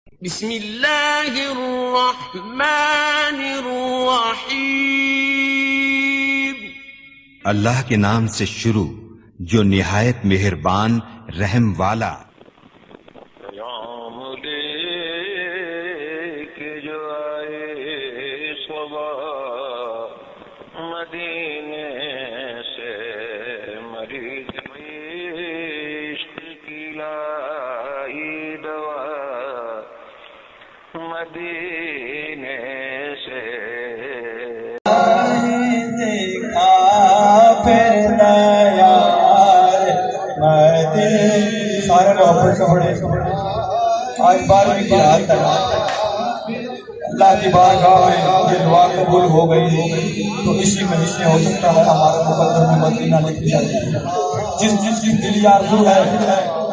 بسم اللہ الرحمن الرحیم، اللہ کے نام سے شروع جو نہایت مہربان رحم والا۔ پیام لے کے جو آئے صبح مدینے سے، مریض عشق کی لائی دوا مدینے سے۔ دیکھا پھر یار سارے محبت سے پڑھے آج 12ویں کی رات تک اللہ کی بارگاہ میں یہ دعا قبول ہو گئی، تو اسی مہینے ہو سکتا ہے ہمارا مقدر میں مدینہ لکھ جائے۔ جس دل آرزو ہے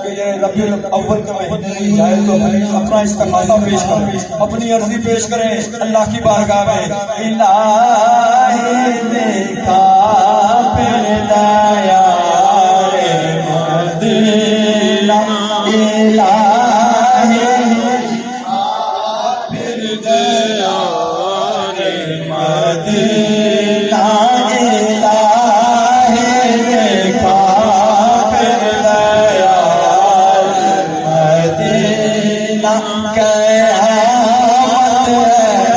کہ یہ ربیع الاول کے مہینے میں جائے تو اپنا استغاثہ پیش کریں، اپنی عرضی پیش کریں اللہ کی بارگاہ میں۔ الہی دیکھا پھر یار مدینہ، الہی پھر یار مدینہ، الہی دیکھا پھر یار مدینہ، قیامت ہے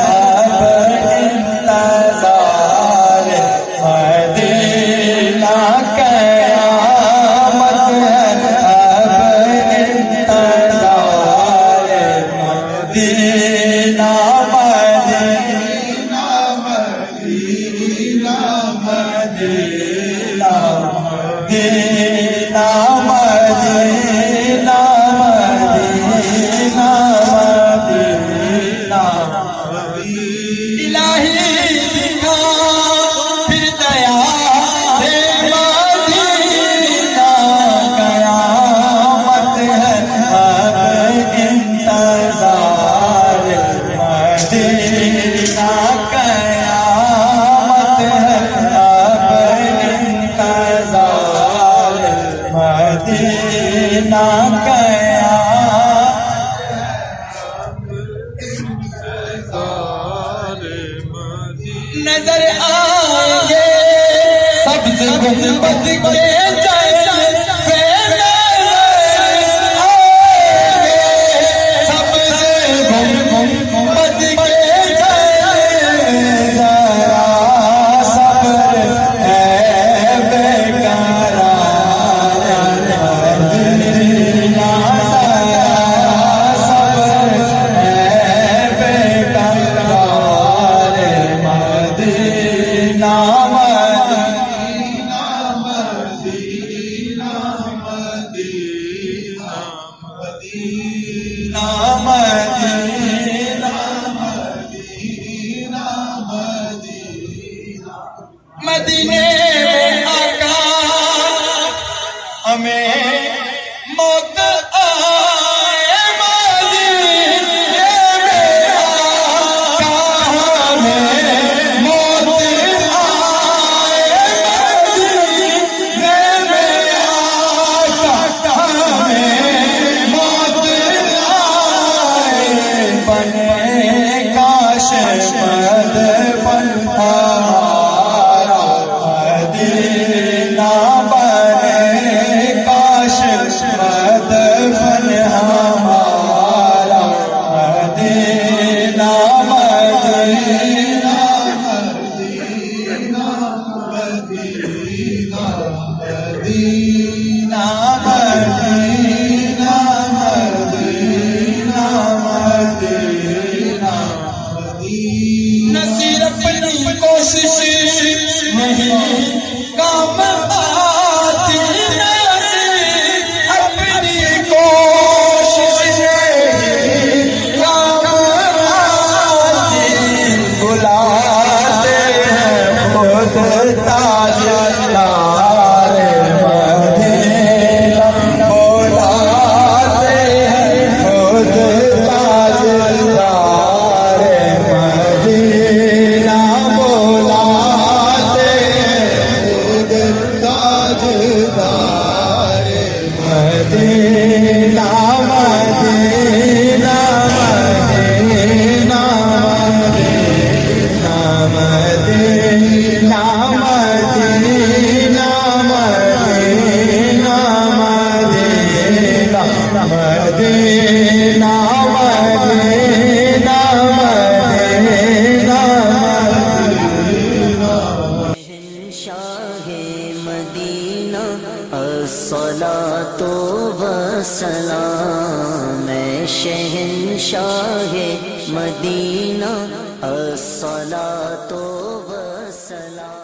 اب انتظار مدینہ، قیامت ہے اب انتظار مدینہ، مدینہ مدینہ مدینہ مدینہ مدینہ مدینہ مدینہ۔ الہی دکھا پھر دیا دے مدینہ، قیامت ہے اب انتظار مدینہ، قیامت ہے اب انتظار مدینہ، نظر آئیں گے سبز گنبد کے جلوے، سبز گنبد کے جلوے، ذرا صبر ہے بیقرار مدینہ، صبر ہے بیقرار مدینہ، مدینے میں آقا ہمیں موت آئے، مدینے میں آقا ہمیں موت آئے، مدینے میں آقا ہمیں موت آئے، سلام اے شہنشاہ مدینہ الصلاۃ و سلام